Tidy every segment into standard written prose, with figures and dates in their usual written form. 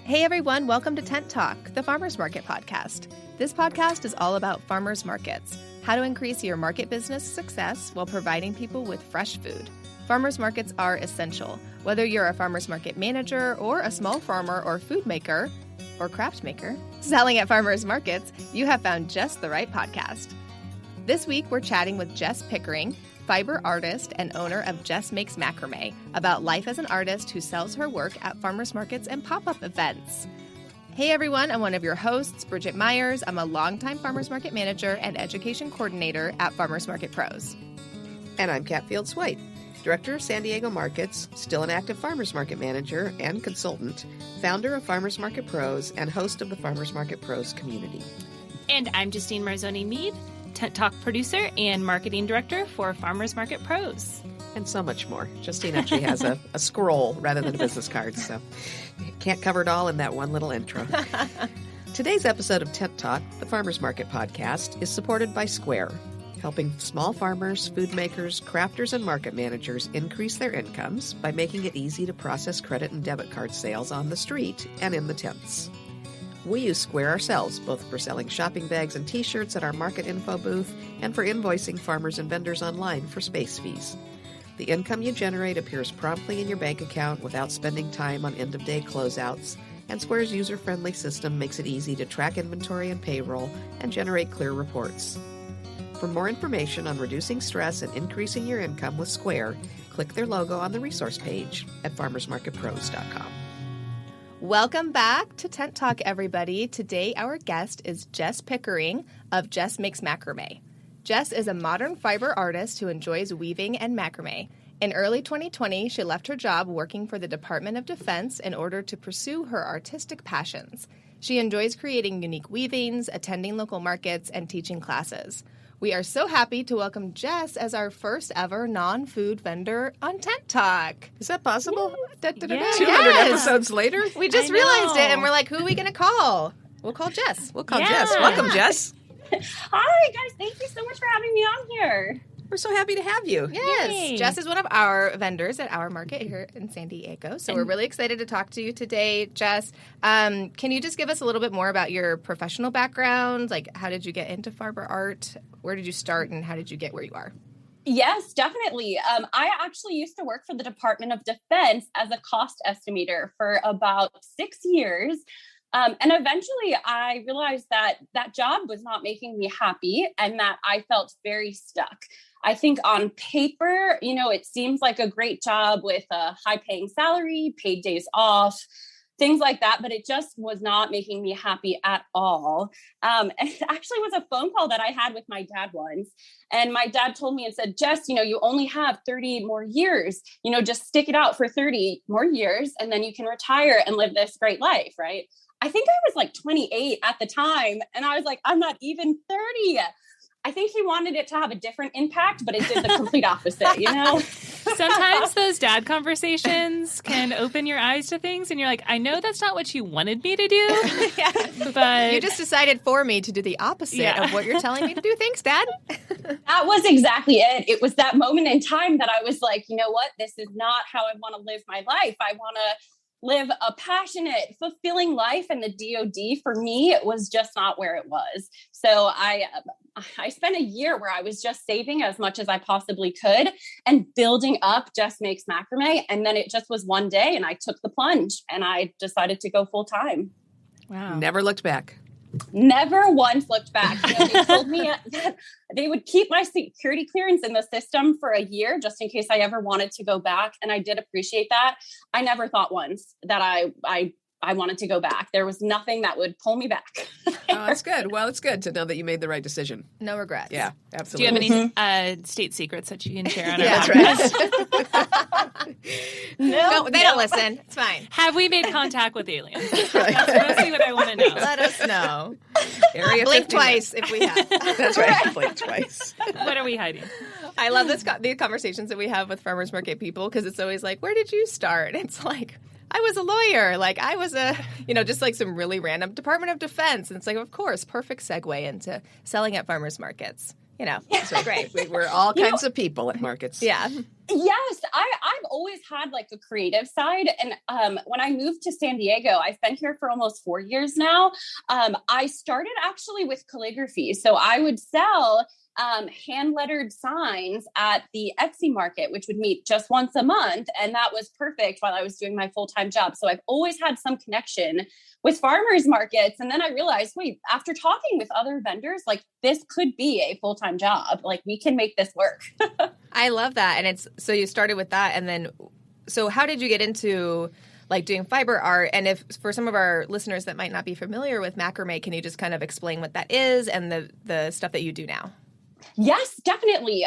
Hey everyone, welcome to Tent Talk, the Farmers Market podcast. This podcast is all about farmers markets, how to increase your market business success while providing people with fresh food. Farmers markets are essential. Whether you're a farmers market manager or a small farmer or food maker or craft maker selling at farmers markets, you have found just the right podcast. This week, we're chatting with Jess Pickering, fiber artist and owner of Jess Makes Macrame, about life as an artist who sells her work at farmers markets and pop-up events. Hey everyone, I'm one of your hosts, Bridget Myers. I'm a longtime farmers market manager and education coordinator at Farmers Market Pros. And I'm Kat Fields-White, Director of San Diego Markets, still an active farmers market manager and consultant, founder of Farmers Market Pros, and host of the Farmers Market Pros community. And I'm Justine Marzoni-Mead, Tent Talk producer and marketing director for Farmers Market Pros. And so much more. Justine actually has a scroll rather than a business card, so can't cover it all in that one little intro. Today's episode of Tent Talk, the Farmers Market podcast, is supported by Square, helping small farmers, food makers, crafters, and market managers increase their incomes by making it easy to process credit and debit card sales on the street and in the tents. We use Square ourselves, both for selling shopping bags and t-shirts at our market info booth and for invoicing farmers and vendors online for space fees. The income you generate appears promptly in your bank account without spending time on end-of-day closeouts, and Square's user-friendly system makes it easy to track inventory and payroll and generate clear reports. For more information on reducing stress and increasing your income with Square, click their logo on the resource page at farmersmarketpros.com. Welcome back to Tent Talk, everybody. Today, our guest is Jess Pickering of Jess Makes Macrame. Jess is a modern fiber artist who enjoys weaving and macrame. In early 2020, she left her job working for the Department of Defense in order to pursue her artistic passions. She enjoys creating unique weavings, attending local markets, and teaching classes. We are so happy to welcome Jess as our first ever non-food vendor on Tent Talk. Is that possible? Yeah. 200 Yes. episodes later? We just realized it, and we're like, who are we going to call? We'll call Jess. We'll call Yeah. Jess. Welcome, Jess. Hi, guys. Thank you so much for having me on here. We're so happy to have you. Yes. Yay. Jess is one of our vendors at our market here in San Diego. So we're really excited to talk to you today, Jess. Can you just give us a little bit more about your professional background? Like, how did you get into fiber art? Where did you start, and how did you get where you are? Yes, definitely. I actually used to work for the Department of Defense as a cost estimator for about 6 years. And eventually I realized that that job was not making me happy and that I felt very stuck. I think on paper, it seems like a great job with a high paying salary, paid days off, things like that, but it just was not making me happy at all. And it actually was a phone call that I had with my dad once. And my dad told me and said, Jess, you only have 30 more years, just stick it out for 30 more years and then you can retire and live this great life, right? I think I was like 28 at the time. And I was like, I'm not even 30. I think he wanted it to have a different impact, but it did the complete opposite, Sometimes those dad conversations can open your eyes to things, and you're like, I know that's not what you wanted me to do, Yeah. but You just decided for me to do the opposite of what you're telling me to do. Thanks, Dad. That was exactly it. It was that moment in time that I was like, you know what? This is not how I want to live my life. I want to live a passionate, fulfilling life, and the DoD for me, it was just not where it was. So I spent a year where I was just saving as much as I possibly could and building up Jess Makes Macrame. And then it just was one day and I took the plunge and I decided to go full time. wow. Never looked back. Never once looked back. They told me that they would keep my security clearance in the system for a year just in case I ever wanted to go back. And I did appreciate that. I never thought once that I wanted to go back. There was nothing that would pull me back. Oh, that's good. Well, it's good to know that you made the right decision. No regrets. Yeah, Do you absolutely. have any state secrets that you can share on our Yeah, podcast? that's right. No, they don't listen. It's fine. Have we made contact with aliens? Right. That's mostly what I want to know. Let us know. Area Blink 51. twice if we have. That's right. Blink twice. What are we hiding? I love the conversations that we have with farmers market people because it's always like, where did you start? It's like, I was a lawyer. Like I was just like some really random Department of Defense. And it's like, of course, perfect segue into selling at farmers markets. It's great. We're all kinds of people at markets. Yeah. Yes, I've always had like a creative side. And when I moved to San Diego, I've been here for almost 4 years now. I started actually with calligraphy. So I would sell hand lettered signs at the Etsy market, which would meet just once a month. And that was perfect while I was doing my full-time job. So I've always had some connection with farmers markets. And then I realized, wait, after talking with other vendors, like this could be a full-time job. Like we can make this work. I love that. And so you started with that. And then, so how did you get into like doing fiber art? And if for some of our listeners that might not be familiar with macrame, can you just kind of explain what that is and the stuff that you do now? Yes, definitely.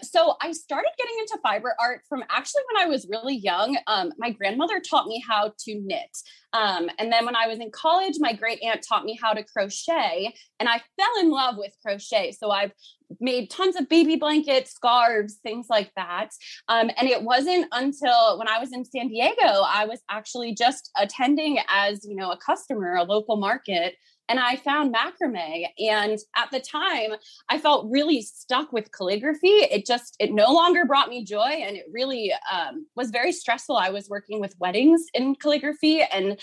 So I started getting into fiber art from actually when I was really young. My grandmother taught me how to knit. And then when I was in college, my great aunt taught me how to crochet, and I fell in love with crochet. So I've made tons of baby blankets, scarves, things like that. And it wasn't until when I was in San Diego, I was actually just attending as, a customer, a local market. And I found macrame. And at the time, I felt really stuck with calligraphy. It no longer brought me joy. And it really was very stressful. I was working with weddings in calligraphy. And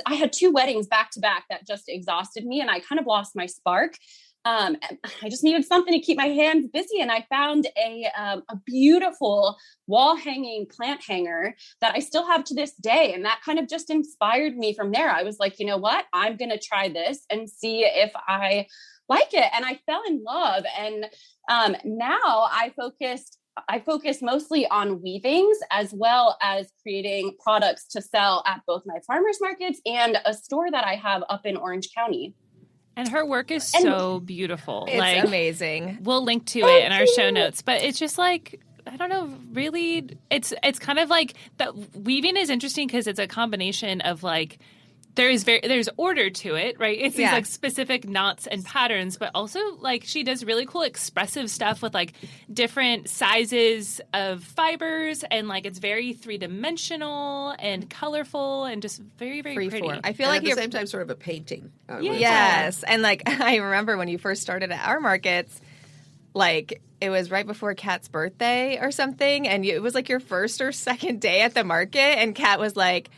I had 2 weddings back to back that just exhausted me. And I kind of lost my spark. And I just needed something to keep my hands busy. And I found a beautiful wall hanging plant hanger that I still have to this day. And that kind of just inspired me from there. I was like, you know what, I'm going to try this and see if I like it. And I fell in love. And now I focus mostly on weavings as well as creating products to sell at both my farmers markets and a store that I have up in Orange County. And her work is so beautiful. It's amazing. We'll link to it in our show notes. But it's just like, I don't know, really, it's kind of like the weaving is interesting because it's a combination of like, there's order to it, right? It's these like specific knots and patterns, but also like she does really cool expressive stuff with like different sizes of fibers, and like it's very 3-dimensional and colorful and just very, very pretty. Form. I feel like at the same time sort of a painting. Yes. And like I remember when you first started at our markets, like it was right before Kat's birthday or something, and it was like your first or second day at the market, and Kat was like,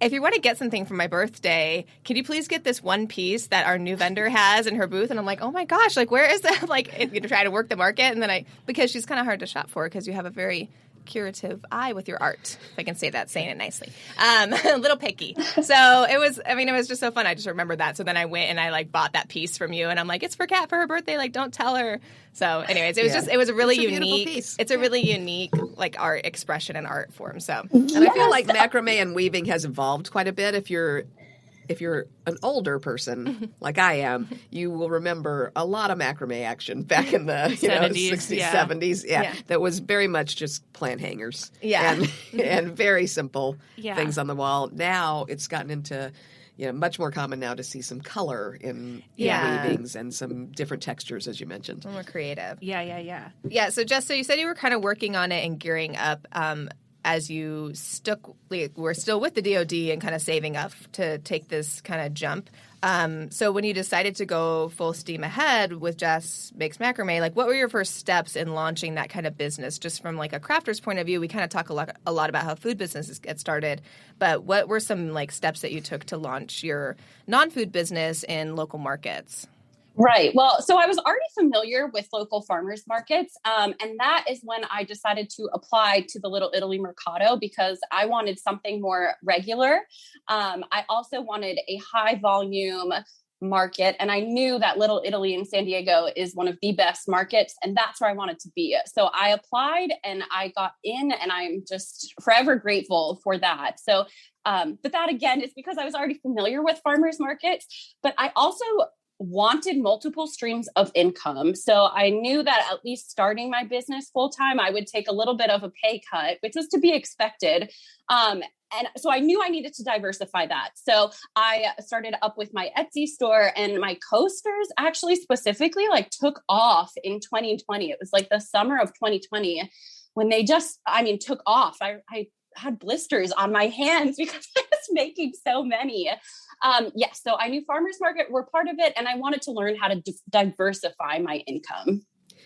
if you want to get something for my birthday, can you please get this one piece that our new vendor has in her booth? And I'm like, oh my gosh, like where is that? Like, you try to work the market, and then because she's kind of hard to shop for because you have a very curative eye with your art, if I can say that, saying it nicely. A little picky. So it was just so fun. I just remembered that. So then I went and I like bought that piece from you, and I'm like, it's for Kat for her birthday. Like, don't tell her. So anyways, it was a really unique piece. It's a really unique like art expression and art form. So, and I feel like macrame and weaving has evolved quite a bit. If you're an older person like I am, you will remember a lot of macrame action back in the 70s, 60s, 70s. Yeah, that was very much just plant hangers. Yeah, and very simple things on the wall. Now it's gotten into much more common now to see some color in weavings and some different textures, as you mentioned. More creative. Yeah. So Jess, so you said you were kind of working on it and gearing up. As you were still with the DoD and kind of saving up to take this kind of jump. So when you decided to go full steam ahead with Jess Makes Macrame, like what were your first steps in launching that kind of business? Just from like a crafter's point of view, we kind of talk a lot about how food businesses get started, but what were some like steps that you took to launch your non-food business in local markets? Right. Well, so I was already familiar with local farmers markets. And that is when I decided to apply to the Little Italy Mercado because I wanted something more regular. I also wanted a high volume market. And I knew that Little Italy in San Diego is one of the best markets. And that's where I wanted to be. So I applied and I got in, and I'm just forever grateful for that. So, but that again is because I was already familiar with farmers markets, but I also wanted multiple streams of income. So I knew that at least starting my business full time, I would take a little bit of a pay cut, which was to be expected. And so I knew I needed to diversify that. So I started up with my Etsy store, and my coasters actually specifically like took off in 2020. It was like the summer of 2020 when they just, took off. I had blisters on my hands because I was making so many. So I knew farmers market were part of it, and I wanted to learn how to diversify my income.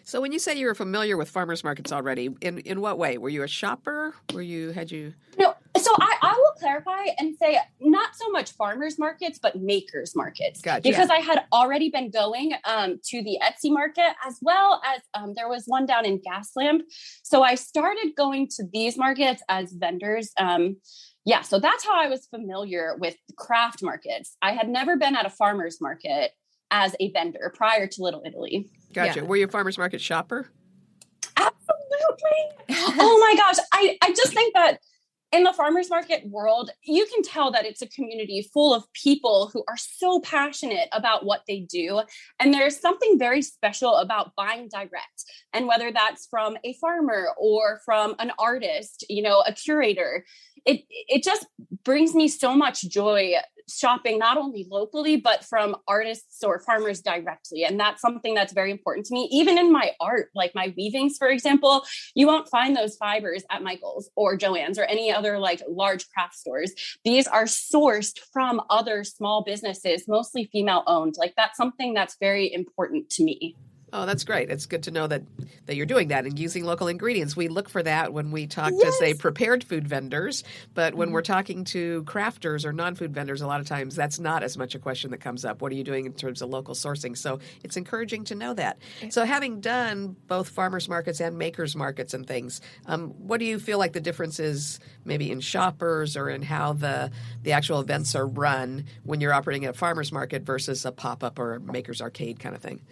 So when you say you were familiar with farmers markets already, in what way? Were you a shopper? No, so I will clarify and say not so much farmers markets, but makers markets. Gotcha. Because I had already been going to the Etsy market, as well as there was one down in Gaslamp. So I started going to these markets as vendors. So that's how I was familiar with craft markets. I had never been at a farmer's market as a vendor prior to Little Italy. Gotcha. Yeah. Were you a farmer's market shopper? Absolutely. Oh my gosh. I just think that in the farmers market world, you can tell that it's a community full of people who are so passionate about what they do. And there's something very special about buying direct. And whether that's from a farmer or from an artist, a curator, it just brings me so much joy shopping not only locally, but from artists or farmers directly. And that's something that's very important to me. Even in my art, like my weavings, for example, you won't find those fibers at Michael's or Joann's or any other like large craft stores. These are sourced from other small businesses, mostly female owned. Like that's something that's very important to me. Oh, that's great. It's good to know that you're doing that and using local ingredients. We look for that when we talk to, say, prepared food vendors. But when we're talking to crafters or non-food vendors, a lot of times that's not as much a question that comes up. What are you doing in terms of local sourcing? So it's encouraging to know that. So having done both farmers markets and makers markets and things, what do you feel like the difference is maybe in shoppers or in how the actual events are run when you're operating at a farmers market versus a pop-up or a maker's arcade kind of thing?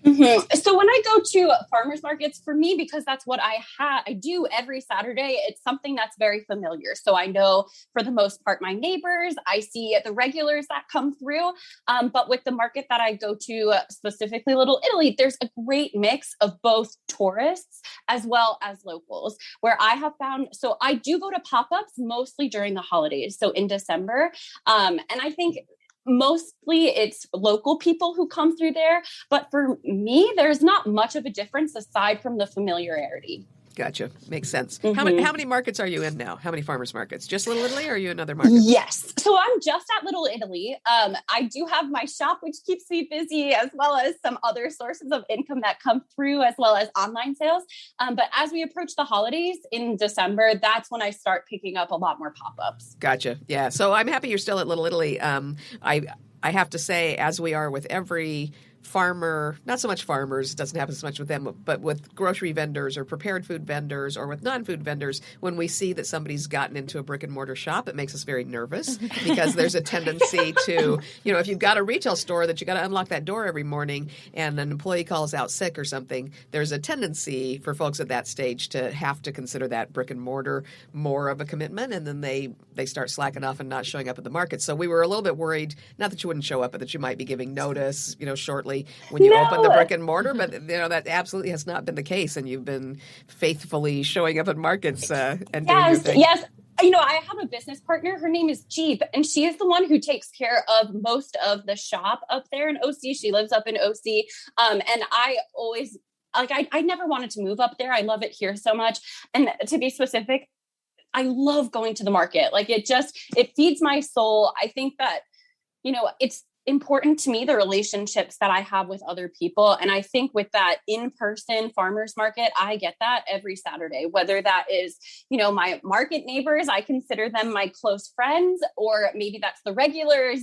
Mm-hmm. So when I go to farmers markets, for me, because that's what I do every Saturday, it's something that's very familiar. So I know for the most part, my neighbors, I see the regulars that come through. But with the market that I go to, specifically Little Italy, there's a great mix of both tourists as well as locals, where I have found, so I do go to pop-ups mostly during the holidays. So in December, and I think mostly it's local people who come through there. But for me, there's not much of a difference aside from the familiarity. Gotcha. Makes sense. Mm-hmm. How many markets are you in now? How many farmers markets? Just Little Italy, or are you in other markets? Yes. So I'm just at Little Italy. I do have my shop, which keeps me busy, as well as some other sources of income that come through, as well as online sales. But as we approach the holidays in December, that's when I start picking up a lot more pop-ups. Gotcha. Yeah. So I'm happy you're still at Little Italy. I have to say, as we are with every farmer, not so much farmers, doesn't happen so much with them, but with grocery vendors or prepared food vendors or with non-food vendors, when we see that somebody's gotten into a brick and mortar shop, it makes us very nervous because there's a tendency to, if you've got a retail store that you got to unlock that door every morning and an employee calls out sick or something, there's a tendency for folks at that stage to have to consider that brick and mortar more of a commitment, and then they start slacking off and not showing up at the market. So we were a little bit worried, not that you wouldn't show up, but that you might be giving notice, shortly when you open the brick and mortar, but that absolutely has not been the case, and you've been faithfully showing up at markets and doing your thing. Yes. I have a business partner. Her name is Jeep, and she is the one who takes care of most of the shop up there in OC. She lives up in OC, and I always I never wanted to move up there. I love it here so much, and to be specific, I love going to the market. Like it feeds my soul. I think that it's important to me, the relationships that I have with other people. And I think with that in-person farmers market, I get that every Saturday, whether that is, my market neighbors, I consider them my close friends, or maybe that's the regulars,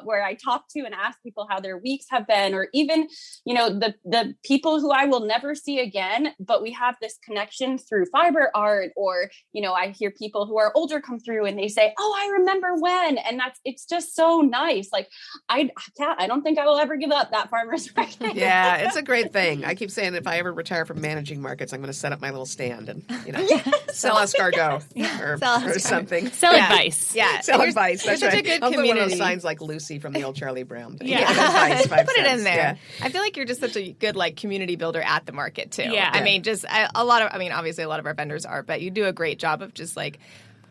where I talk to and ask people how their weeks have been, or even, the people who I will never see again, but we have this connection through fiber art, or, I hear people who are older come through and they say, oh, I remember when, and it's just so nice. Like, I don't think I will ever give up that farmer's market. Yeah, it's a great thing. I keep saying if I ever retire from managing markets, I'm going to set up my little stand and, sell escargot or something. Sell advice. Yeah. Sell advice. That's such right. a good I'll put one of those community. signs like Lucy from the old Charlie Brown thing. Yeah. Advice, 5 Put it in cents. there. Yeah. I feel like you're just such a good community builder at the market too. Yeah. I mean, obviously a lot of our vendors are, but you do a great job of just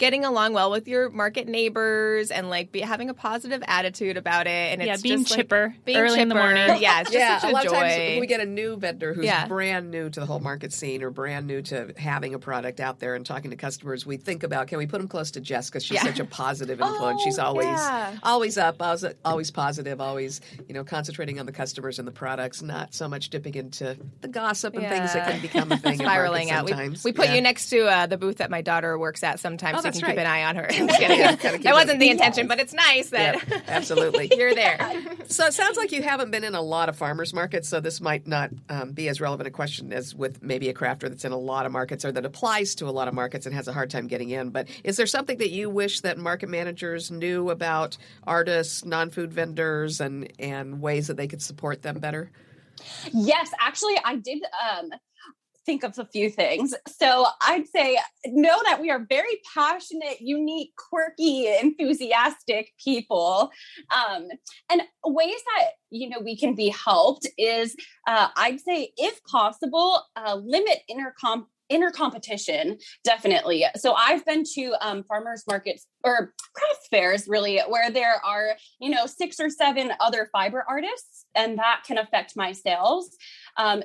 getting along well with your market neighbors and like having a positive attitude about it. And it's being just chipper like, being early chipper. in the morning. Yeah, it's just such a lot joy. of times if we get a new vendor who's Yeah. brand new to the whole market scene or brand new to having a product out there and talking to customers, we think about, can we put them close to Jess because she's such a positive influence. She's always up, always positive, always concentrating on the customers and the products, not so much dipping into the gossip and things that can become a thing. Spiraling in out. sometimes. We put you next to the booth that my daughter works at sometimes, so you can keep an eye on her. I'm just kidding. That wasn't the intention, but it's nice that absolutely you're there. So it sounds like you haven't been in a lot of farmers markets, so this might not be as relevant a question as with maybe a crafter that's in a lot of markets or that applies to a lot of markets and has a hard time getting in. But is there something that you wish that market managers knew about artists, non-food vendors, and ways that they could support them better? Yes, actually, I did think of a few things. So I'd say know that we are very passionate, unique, quirky, enthusiastic people. And ways that, we can be helped is, I'd say, if possible, limit inner competition, definitely. So I've been to farmers markets or craft fairs, really, where there are, 6 or 7 other fiber artists, and that can affect my sales.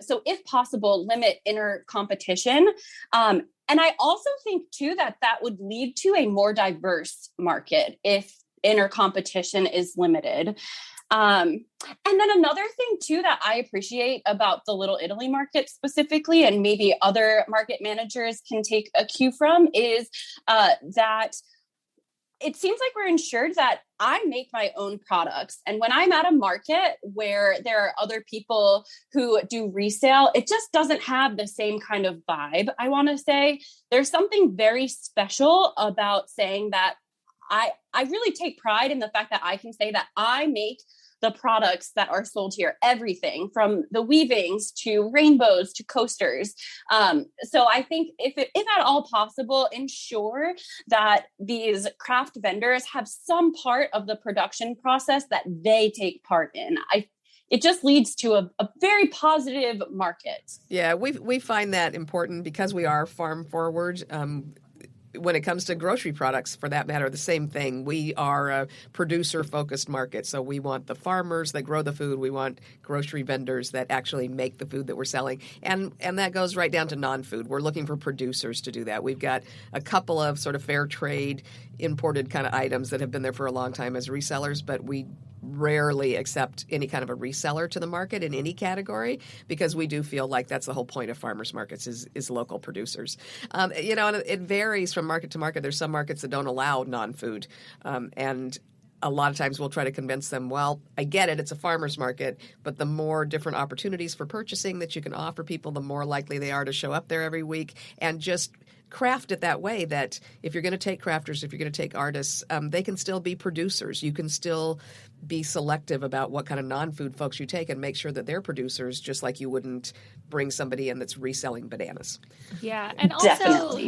So if possible, limit inner competition. And I also think, too, that would lead to a more diverse market if inner competition is limited. And then another thing, too, that I appreciate about the Little Italy market specifically, and maybe other market managers can take a cue from, is that it seems like we're ensured that I make my own products. And when I'm at a market where there are other people who do resale, it just doesn't have the same kind of vibe. I want to say there's something very special about saying that I really take pride in the fact that I can say that I make the products that are sold here, everything from the weavings to rainbows to coasters. So I think if at all possible, ensure that these craft vendors have some part of the production process that they take part in. It just leads to a very positive market. Yeah, we find that important because we are farm forward. When it comes to grocery products, for that matter, the same thing. We are a producer-focused market, so we want the farmers that grow the food. We want grocery vendors that actually make the food that we're selling, and that goes right down to non-food. We're looking for producers to do that. We've got a couple of sort of fair trade imported kind of items that have been there for a long time as resellers, but we rarely accept any kind of a reseller to the market in any category because we do feel like that's the whole point of farmers markets is local producers. And it varies from market to market. There's some markets that don't allow non-food, and a lot of times we'll try to convince them, well, I get it, it's a farmer's market, but the more different opportunities for purchasing that you can offer people, the more likely they are to show up there every week, and just craft it that way that if you're going to take crafters, if you're going to take artists, they can still be producers. You can still be selective about what kind of non-food folks you take and make sure that they're producers, just like you wouldn't bring somebody in that's reselling bananas. Yeah, and also,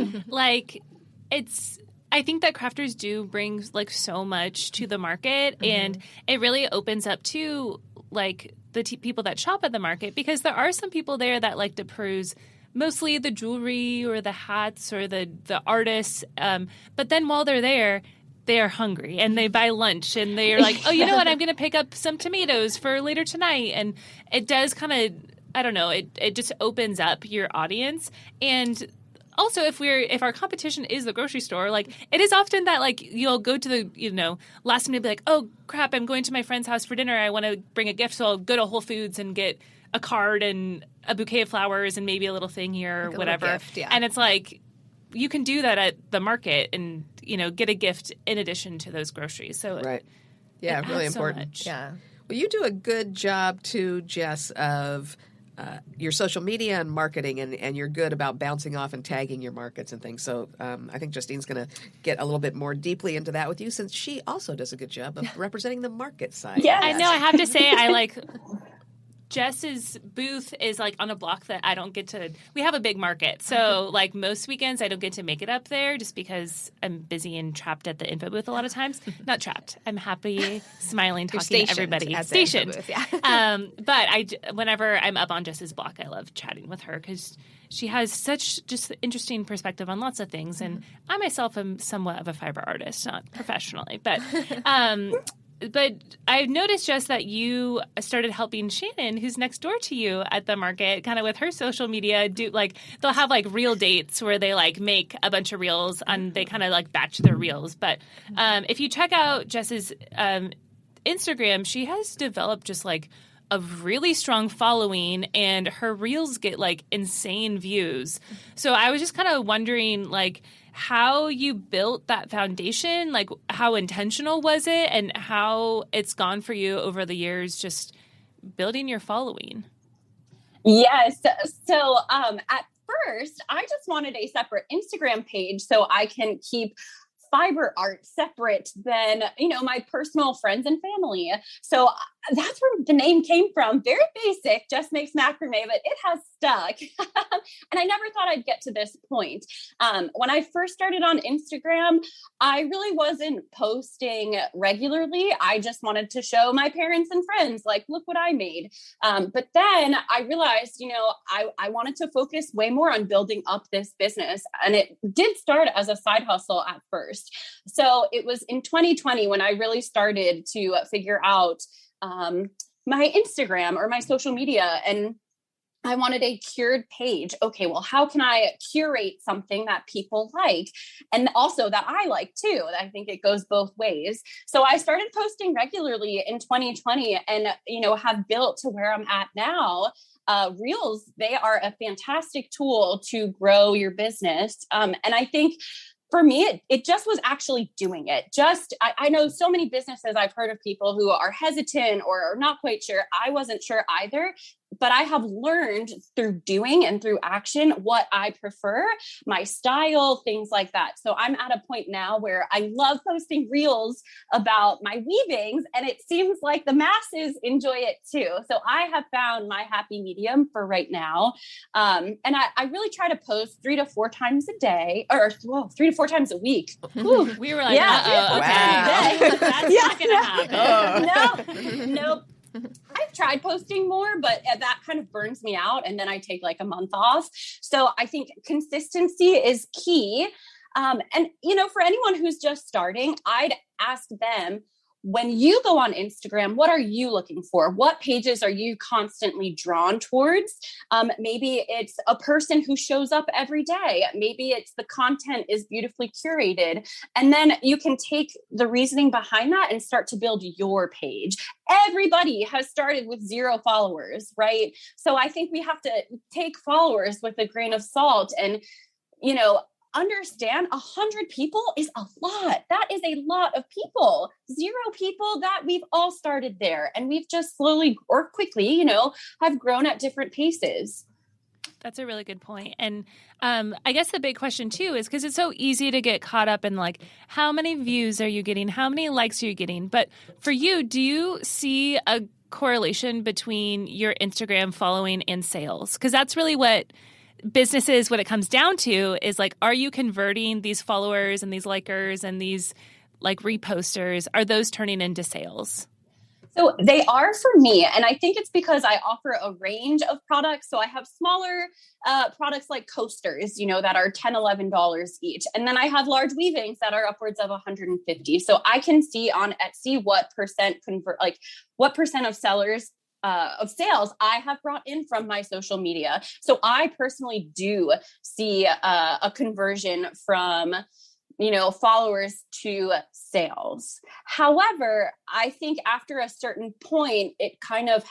I think that crafters do bring so much to the market, and it really opens up to the people that shop at the market, because there are some people there that like to peruse mostly the jewelry or the hats or the artists. But then while they're there, they are hungry and they buy lunch and they're like, oh, you know what? I'm going to pick up some tomatoes for later tonight. And it does kind of, I don't know, it just opens up your audience. And also, if our competition is the grocery store, it is often that you'll go to the last minute, be like, oh crap, I'm going to my friend's house for dinner. I want to bring a gift, so I'll go to Whole Foods and get a card and a bouquet of flowers and maybe a little thing here or whatever. Gift, yeah. And it's you can do that at the market and get a gift in addition to those groceries. So right, yeah, really important. So yeah. Well, you do a good job too, Jess, of your social media and marketing, and you're good about bouncing off and tagging your markets and things. So I think Justine's going to get a little bit more deeply into that with you, since she also does a good job of representing the market side. Yeah, I know. I have to say, Jess's booth is like on a block that I don't get to. We have a big market, so like most weekends I don't get to make it up there just because I'm busy and trapped at the info booth a lot of times. Not trapped. I'm happy, smiling, talking to everybody. Stationed. Booth, yeah. But whenever I'm up on Jess's block, I love chatting with her because she has such just interesting perspective on lots of things, and I myself am somewhat of a fiber artist, not professionally, but. But I've noticed, Jess, that you started helping Shannon, who's next door to you at the market, kind of with her social media. They'll have like reel dates where they like make a bunch of reels and they kind of like batch their reels. But if you check out Jess's Instagram, she has developed just like a really strong following, and her reels get like insane views. So I was just kind of wondering, like, how you built that foundation, like how intentional was it, and how it's gone for you over the years, just building your following. Yes. So at first, I just wanted a separate Instagram page so I can keep fiber art separate than, my personal friends and family. So that's where the name came from. Very basic, just makes macrame, but it has stuck. And I never thought I'd get to this point. When I first started on Instagram, I really wasn't posting regularly. I just wanted to show my parents and friends, like, look what I made. But then I realized, I wanted to focus way more on building up this business. And it did start as a side hustle at first. So it was in 2020 when I really started to figure out my Instagram or my social media, and I wanted a cured page. Okay, well, how can I curate something that people like and also that I like too? I think it goes both ways. So I started posting regularly in 2020 and, have built to where I'm at now. Reels, they are a fantastic tool to grow your business. And I think for me, it just was actually doing it. I know so many businesses I've heard of people who are hesitant or are not quite sure. I wasn't sure either, but I have learned through doing and through action what I prefer, my style, things like that. So I'm at a point now where I love posting reels about my weavings, and it seems like the masses enjoy it too. So I have found my happy medium for right now. And I really try to post 3 to 4 times a day, or 3 to 4 times a week. Ooh, we were like, wow. That's not going to happen. Nope. I've tried posting more, but that kind of burns me out. And then I take like a month off. So I think consistency is key. And, for anyone who's just starting, I'd ask them, when you go on Instagram, what are you looking for? What pages are you constantly drawn towards? Maybe it's a person who shows up every day. Maybe it's the content is beautifully curated. And then you can take the reasoning behind that and start to build your page. Everybody has started with 0 followers, right? So I think we have to take followers with a grain of salt and, understand 100 people is a lot. That is a lot of people. 0 people, that we've all started there. And we've just slowly or quickly, have grown at different paces. That's a really good point. And I guess the big question too is because it's so easy to get caught up in like, how many views are you getting? How many likes are you getting? But for you, do you see a correlation between your Instagram following and sales? Because that's really what businesses, what it comes down to is like, are you converting these followers and these likers and these like reposters? Are those turning into sales? So they are for me. And I think it's because I offer a range of products. So I have smaller products like coasters, that are $10, $11 each. And then I have large weavings that are upwards of $150. So I can see on Etsy what percent convert, like what percent of sellers of sales I have brought in from my social media. So I personally do see a conversion from, followers to sales. However, I think after a certain point, it kind of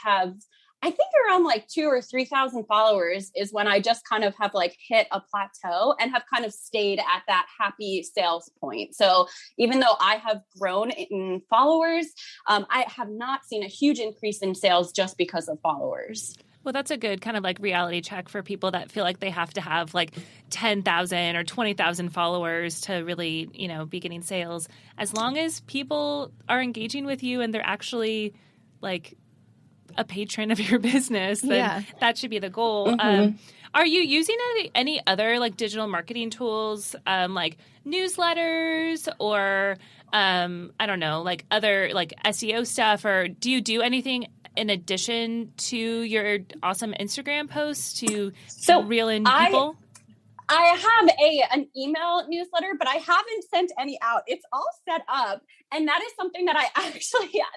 I think around like 2,000 or 3,000 followers is when I just kind of have like hit a plateau and have kind of stayed at that happy sales point. So even though I have grown in followers, I have not seen a huge increase in sales just because of followers. Well, that's a good kind of like reality check for people that feel like they have to have like 10,000 or 20,000 followers to really, be getting sales. As long as people are engaging with you and they're actually like a patron of your business, then that should be the goal. Are you using any other like digital marketing tools, like newsletters or I don't know, like other like SEO stuff, or do you do anything in addition to your awesome Instagram posts to reel in people? I have an email newsletter, but I haven't sent any out. It's all set up. And that is something that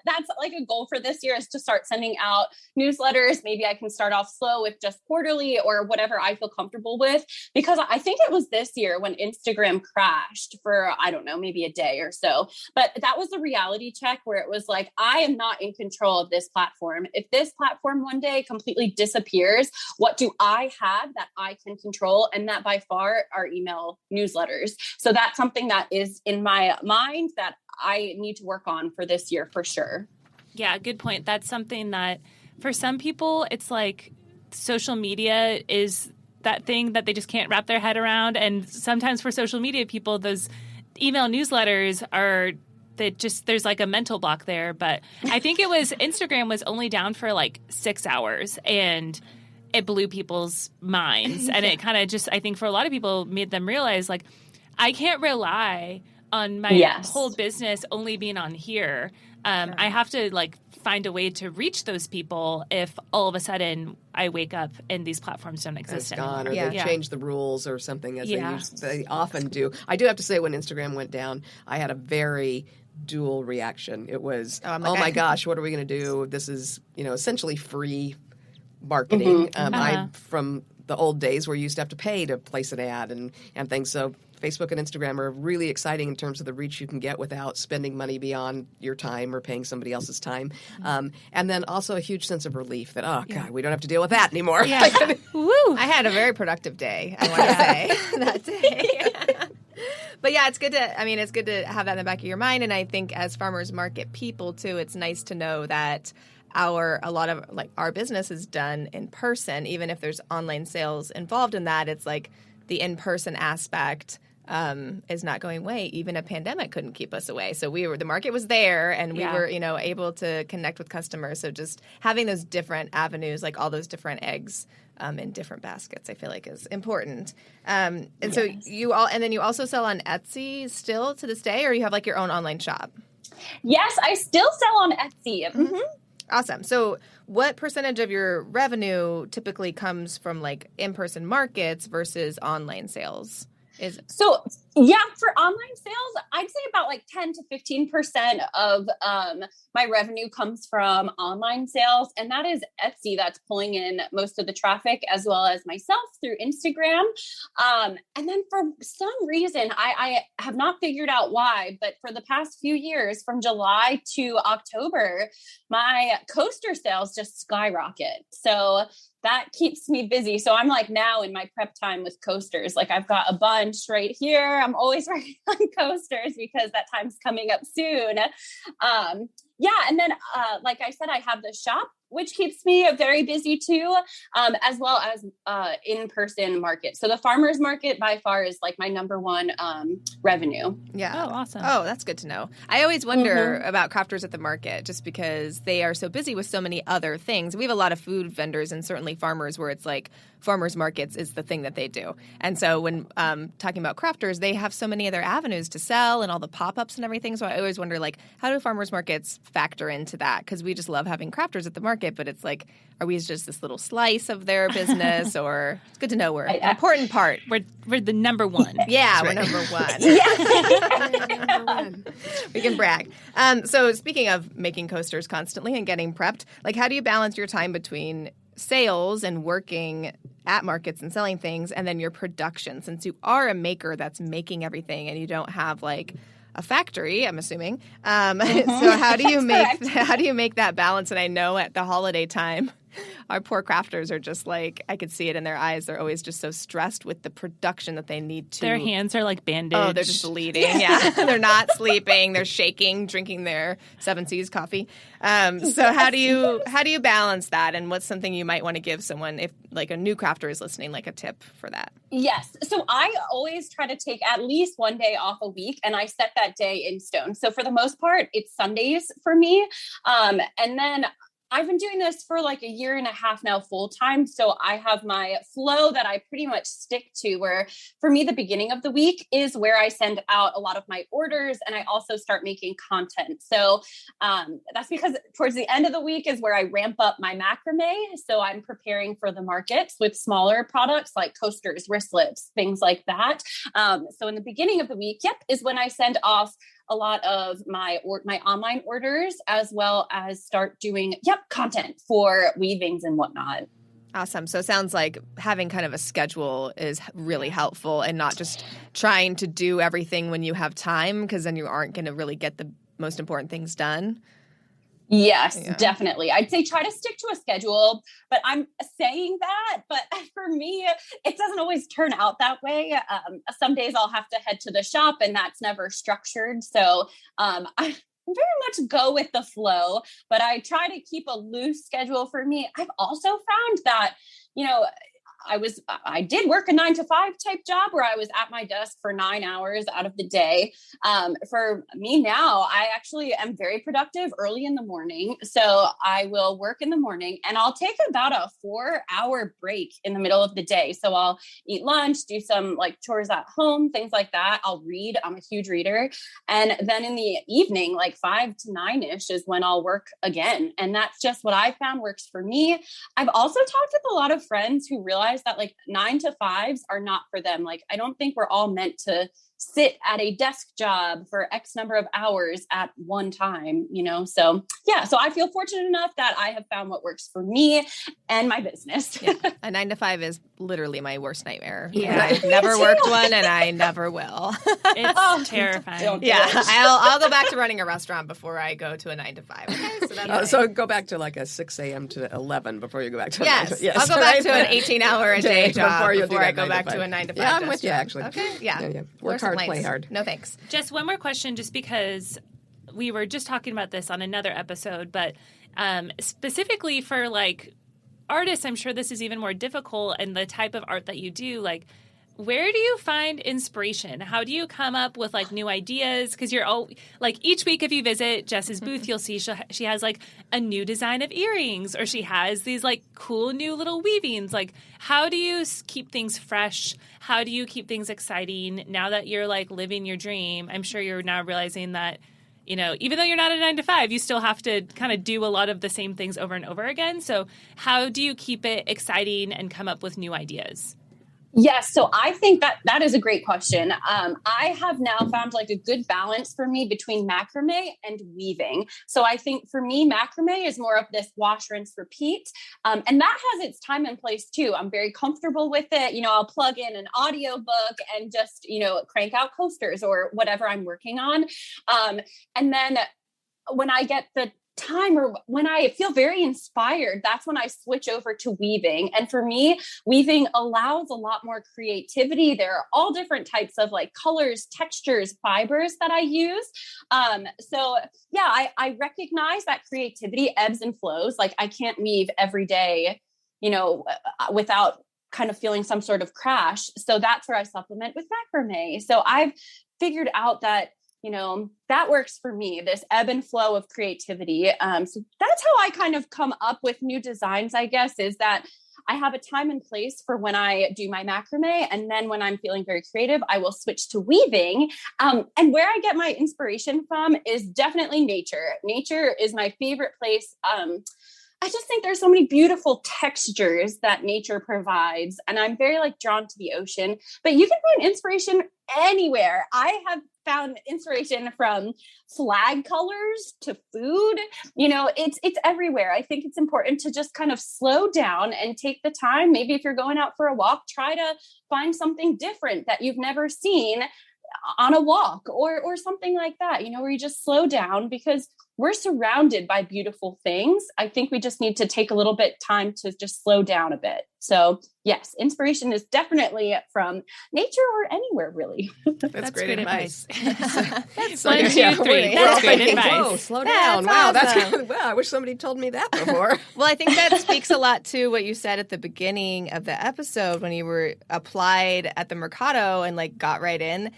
that's like a goal for this year, is to start sending out newsletters. Maybe I can start off slow with just quarterly or whatever I feel comfortable with, because I think it was this year when Instagram crashed for, I don't know, maybe a day or so. But that was a reality check where it was like, I am not in control of this platform. If this platform one day completely disappears, what do I have that I can control? And that by far are email newsletters. So that's something that is in my mind that I need to work on for this year for sure. Yeah, good point. That's something that for some people, it's like social media is that thing that they just can't wrap their head around. And sometimes for social media people, those email newsletters are there's like a mental block there. But I think it was Instagram was only down for like 6 hours, and it blew people's minds. And it kind of just, I think for a lot of people, made them realize like, I can't rely on my whole business only being on here. I have to like find a way to reach those people if all of a sudden I wake up and these platforms don't exist anymore. Gone, or they've changed the rules or something, as they often do. I do have to say, when Instagram went down, I had a very dual reaction. It was, oh my gosh, what are we going to do? This is, essentially free marketing. I from the old days where you used to have to pay to place an ad and things. So Facebook and Instagram are really exciting in terms of the reach you can get without spending money beyond your time or paying somebody else's time. And then also a huge sense of relief that, God, we don't have to deal with that anymore. Yeah. Woo! I had a very productive day, I want to say, that day. But yeah, it's good to have that in the back of your mind. And I think as farmers market people too, it's nice to know that a lot of like our business is done in person. Even if there's online sales involved in that, it's like the in-person aspect is not going away. Even a pandemic couldn't keep us away. So the market was there, and we were, able to connect with customers. So just having those different avenues, like all those different eggs in different baskets, I feel like is important. So you also sell on Etsy still to this day, or you have like your own online shop? Yes, I still sell on Etsy. Mm-hmm. Awesome. So what percentage of your revenue typically comes from like in-person markets versus online sales? So for online sales, I'd say about like 10 to 15% of my revenue comes from online sales. And that is Etsy that's pulling in most of the traffic, as well as myself through Instagram. And then for some reason, I have not figured out why, but for the past few years, from July to October, my coaster sales just skyrocket. So that keeps me busy. So I'm like now in my prep time with coasters. Like I've got a bunch right here. I'm always working on coasters because that time's coming up soon. And then, like I said, I have the shop, which keeps me very busy too, as well as in-person market. So the farmers market by far is like my number one revenue. Yeah. Oh, awesome. Oh, that's good to know. I always wonder about crafters at the market, just because they are so busy with so many other things. We have a lot of food vendors and certainly farmers where it's like farmers markets is the thing that they do. And so when talking about crafters, they have so many other avenues to sell and all the pop-ups and everything. So I always wonder, like, how do farmers markets factor into that? Because we just love having crafters at the market, but it's like, are we just this little slice of their business? Or it's good to know we're an important part. We're the number one. Yeah, we're number one. Number one. We can brag. So speaking of making coasters constantly and getting prepped, like how do you balance your time between sales and working at markets and selling things, and then your production, since you are a maker that's making everything and you don't have like a factory, I'm assuming. So how do you make that balance? And I know at the holiday time, our poor crafters are just like, I could see it in their eyes. They're always just so stressed with the production that they need to. Their hands are like bandaged. Oh, they're just bleeding. Yeah. They're not sleeping. They're shaking, drinking their 7 C's coffee. So how do you balance that? And what's something you might want to give someone if like a new crafter is listening, like a tip for that? Yes. So I always try to take at least one day off a week, and I set that day in stone. So for the most part, it's Sundays for me. And then I've been doing this for like a year and a half now full time. So I have my flow that I pretty much stick to, where for me, the beginning of the week is where I send out a lot of my orders, and I also start making content. So that's because towards the end of the week is where I ramp up my macrame. So I'm preparing for the markets with smaller products like coasters, wristlets, things like that. So in the beginning of the week, is when I send off a lot of my online orders, as well as start doing content for weavings and whatnot. Awesome. So it sounds like having kind of a schedule is really helpful, and not just trying to do everything when you have time, because then you aren't going to really get the most important things done. Yes, definitely. I'd say try to stick to a schedule, but I'm saying that, but for me, it doesn't always turn out that way. Some days I'll have to head to the shop, and that's never structured. So I very much go with the flow, but I try to keep a loose schedule for me. I've also found that, I did work a 9-to-5 type job where I was at my desk for 9 hours out of the day. For me now, I actually am very productive early in the morning. So I will work in the morning, and I'll take about a 4-hour break in the middle of the day. So I'll eat lunch, do some like chores at home, things like that. I'll read. I'm a huge reader. And then in the evening, like 5 to 9-ish is when I'll work again. And that's just what I found works for me. I've also talked with a lot of friends who realize that like 9-to-5s are not for them. Like, I don't think we're all meant to sit at a desk job for X number of hours at one time, So so I feel fortunate enough that I have found what works for me and my business. A 9-to-5 is literally my worst nightmare. Yeah. I've never worked one, and I never will. It's terrifying. I'll go back to running a restaurant before I go to a 9-to-5. Okay, so that's so go back to like a 6 a.m. to 11 before you go back to yes. I'll go back to an 18-hour a day job before I go back to a 9-to-5. Yeah, I'm with you, actually. Okay, yeah. Work hard, play hard. No thanks. Just one more question, just because we were just talking about this on another episode, but specifically for like artists, I'm sure this is even more difficult, and the type of art that you do, like, where do you find inspiration? How do you come up with like new ideas? Because you're all like, each week if you visit Jess's booth, you'll see she has like a new design of earrings, or she has these like cool new little weavings. Like, how do you keep things fresh? How do you keep things exciting now that you're like living your dream? I'm sure you're now realizing that, even though you're not a 9-to-5, you still have to kind of do a lot of the same things over and over again. So how do you keep it exciting and come up with new ideas? Yes. So I think that is a great question. I have now found like a good balance for me between macrame and weaving. So I think for me, macrame is more of this wash, rinse, repeat. And that has its time and place too. I'm very comfortable with it. I'll plug in an audiobook and just, crank out coasters or whatever I'm working on. And then when I get the time, or when I feel very inspired, that's when I switch over to weaving. And for me, weaving allows a lot more creativity. There are all different types of like colors, textures, fibers that I use. I recognize that creativity ebbs and flows. Like, I can't weave every day, without kind of feeling some sort of crash. So that's where I supplement with macrame. So I've figured out that that works for me, this ebb and flow of creativity. So that's how I kind of come up with new designs, I guess, is that I have a time and place for when I do my macrame. And then when I'm feeling very creative, I will switch to weaving. And where I get my inspiration from is definitely nature. Nature is my favorite place. I just think there's so many beautiful textures that nature provides. And I'm very drawn to the ocean, but you can find inspiration anywhere. I have found inspiration from flag colors to food. It's everywhere. I think it's important to just kind of slow down and take the time. Maybe if you're going out for a walk, try to find something different that you've never seen on a walk or something like that, where you just slow down, because we're surrounded by beautiful things. I think we just need to take a little bit time to just slow down a bit. So yes, inspiration is definitely from nature or anywhere, really. That's great advice. That's 1, 2, 3. That's great advice. Whoa, slow down. Wow, that's good. Wow, I wish somebody told me that before. Well, I think that speaks a lot to what you said at the beginning of the episode when you were applied at the Mercado and got right in.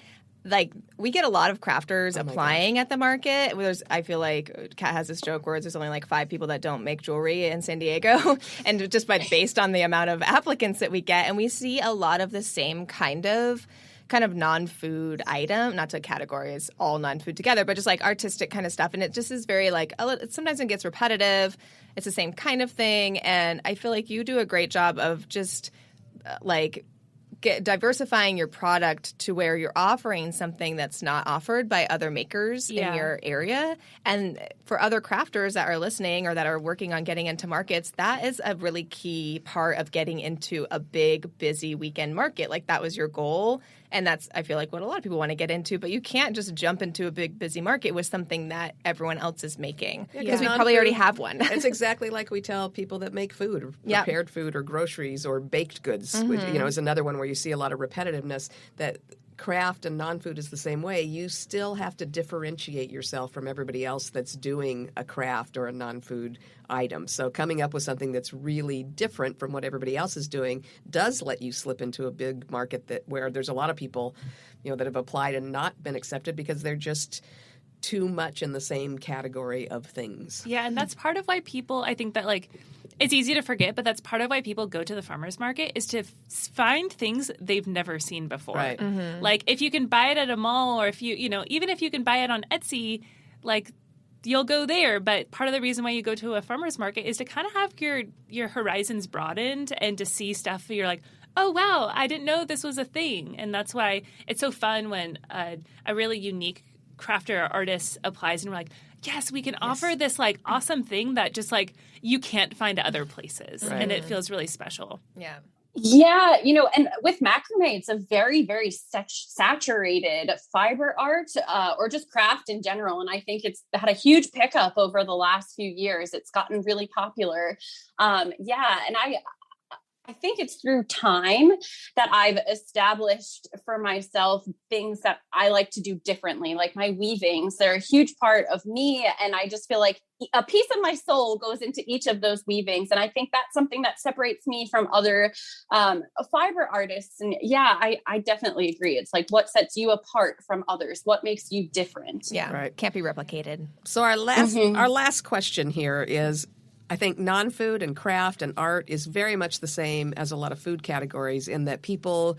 like we get a lot of crafters applying at the market. I feel like Kat has this joke where there's only like 5 people that don't make jewelry in San Diego, and just based on the amount of applicants that we get, and we see a lot of the same kind of non-food item, not to categorize all non-food together, but just like artistic kind of stuff. And it just is very like, sometimes it gets repetitive. It's the same kind of thing. And I feel like you do a great job of just diversifying your product to where you're offering something that's not offered by other makers in your area. And for other crafters that are listening or that are working on getting into markets, that is a really key part of getting into a big, busy weekend market. Like that was your goal. And that's, I feel like, what a lot of people want to get into. But you can't just jump into a big, busy market with something that everyone else is making. Because we probably already have one. It's exactly like we tell people that make food, prepared food or groceries or baked goods, which, is another one where you see a lot of repetitiveness. That craft and non-food is the same way. You still have to differentiate yourself from everybody else that's doing a craft or a non-food item. So coming up with something that's really different from what everybody else is doing does let you slip into a big market where there's a lot of people, that have applied and not been accepted because they're just too much in the same category of things. Yeah, and that's part of why people, I think that it's easy to forget, but that's part of why people go to the farmer's market is to find things they've never seen before. Right. Mm-hmm. Like if you can buy it at a mall, or if even if you can buy it on Etsy, you'll go there. But part of the reason why you go to a farmer's market is to kind of have your horizons broadened and to see stuff that you're like, oh, wow, I didn't know this was a thing. And that's why it's so fun when a really unique crafter or artist applies and we're like, yes, we can offer this awesome thing that just you can't find other places. Right. And it feels really special. Yeah. Yeah, and with macrame, it's a very, very saturated fiber art or just craft in general. And I think it's had a huge pickup over the last few years. It's gotten really popular. And I think it's through time that I've established for myself things that I like to do differently, like my weavings. They're a huge part of me. And I just feel like a piece of my soul goes into each of those weavings. And I think that's something that separates me from other fiber artists. And I definitely agree. It's like what sets you apart from others? What makes you different? Yeah, right. Can't be replicated. So our last question here is, I think non-food and craft and art is very much the same as a lot of food categories in that people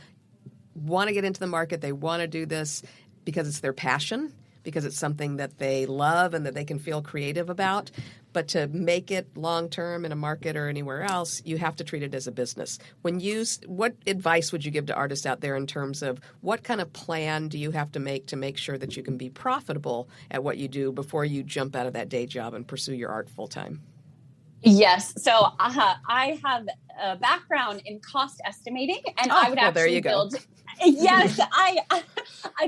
want to get into the market. They want to do this because it's their passion, because it's something that they love and that they can feel creative about. But to make it long-term in a market or anywhere else, you have to treat it as a business. What advice would you give to artists out there in terms of what kind of plan do you have to make sure that you can be profitable at what you do before you jump out of that day job and pursue your art full-time? Yes. So I have a background in cost estimating, and I would actually build. Yes, I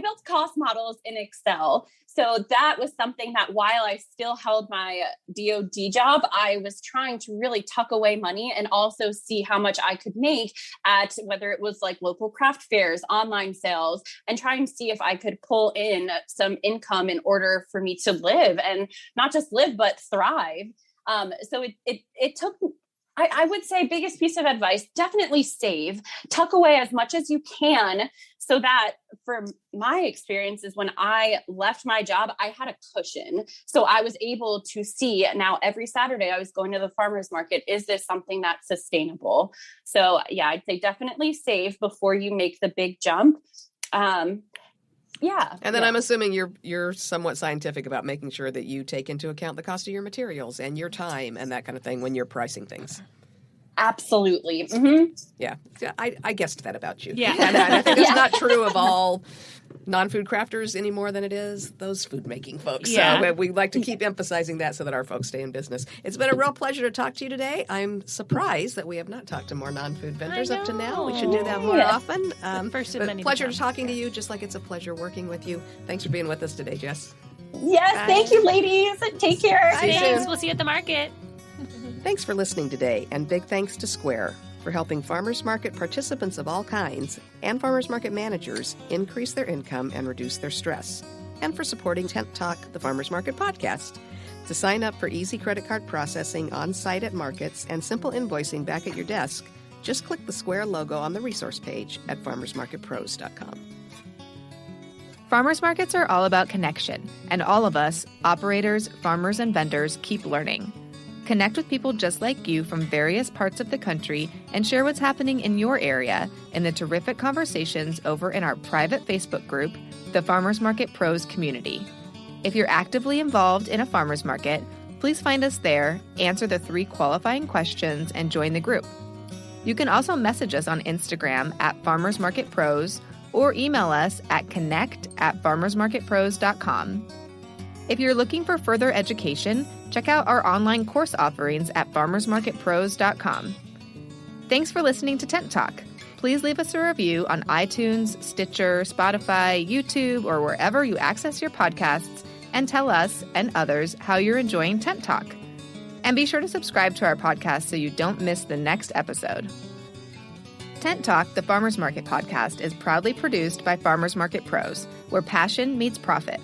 built cost models in Excel. So that was something that while I still held my DoD job, I was trying to really tuck away money and also see how much I could make at whether it was like local craft fairs, online sales, and try and see if I could pull in some income in order for me to live, and not just live, but thrive. So it took, I would say, biggest piece of advice, definitely save, tuck away as much as you can so that for my experiences, when I left my job, I had a cushion. So I was able to see now every Saturday I was going to the farmer's market. Is this something that's sustainable? So yeah, I'd say definitely save before you make the big jump. Yeah. And then I'm assuming you're somewhat scientific about making sure that you take into account the cost of your materials and your time and that kind of thing when you're pricing things. Absolutely. Mm-hmm. Yeah. I guessed that about you. Yeah. And I think that's not true of all non-food crafters any more than it is those food-making folks. Yeah. So we like to keep emphasizing that so that our folks stay in business. It's been a real pleasure to talk to you today. I'm surprised that we have not talked to more non-food vendors up to now. We should do that more often. First of many. Pleasure talking to you, just like it's a pleasure working with you. Thanks for being with us today, Jess. Yes, Bye. Thank you, ladies. Take care. See you soon. We'll see you at the market. Thanks for listening today, and big thanks to Square for helping farmers market participants of all kinds and farmers market managers increase their income and reduce their stress, and for supporting Tent Talk, the Farmers Market podcast. To sign up for easy credit card processing on site at markets and simple invoicing back at your desk, just click the Square logo on the resource page at farmersmarketpros.com. Farmers markets are all about connection, and all of us, operators, farmers, and vendors, keep learning. Connect with people just like you from various parts of the country and share what's happening in your area in the terrific conversations over in our private Facebook group, the Farmers Market Pros Community. If you're actively involved in a farmers market, please find us there, answer the 3 qualifying questions, and join the group. You can also message us on Instagram at Farmers Market Pros or email us at connect@farmersmarketpros.com. If you're looking for further education, check out our online course offerings at farmersmarketpros.com. Thanks for listening to Tent Talk. Please leave us a review on iTunes, Stitcher, Spotify, YouTube, or wherever you access your podcasts, and tell us and others how you're enjoying Tent Talk. And be sure to subscribe to our podcast so you don't miss the next episode. Tent Talk, the Farmers Market podcast, is proudly produced by Farmers Market Pros, where passion meets profit.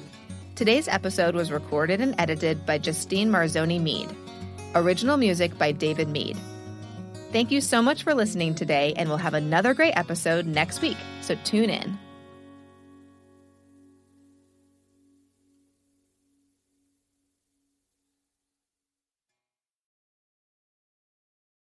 Today's episode was recorded and edited by Justine Marzoni-Mead. Original music by David Mead. Thank you so much for listening today, and we'll have another great episode next week, so tune in.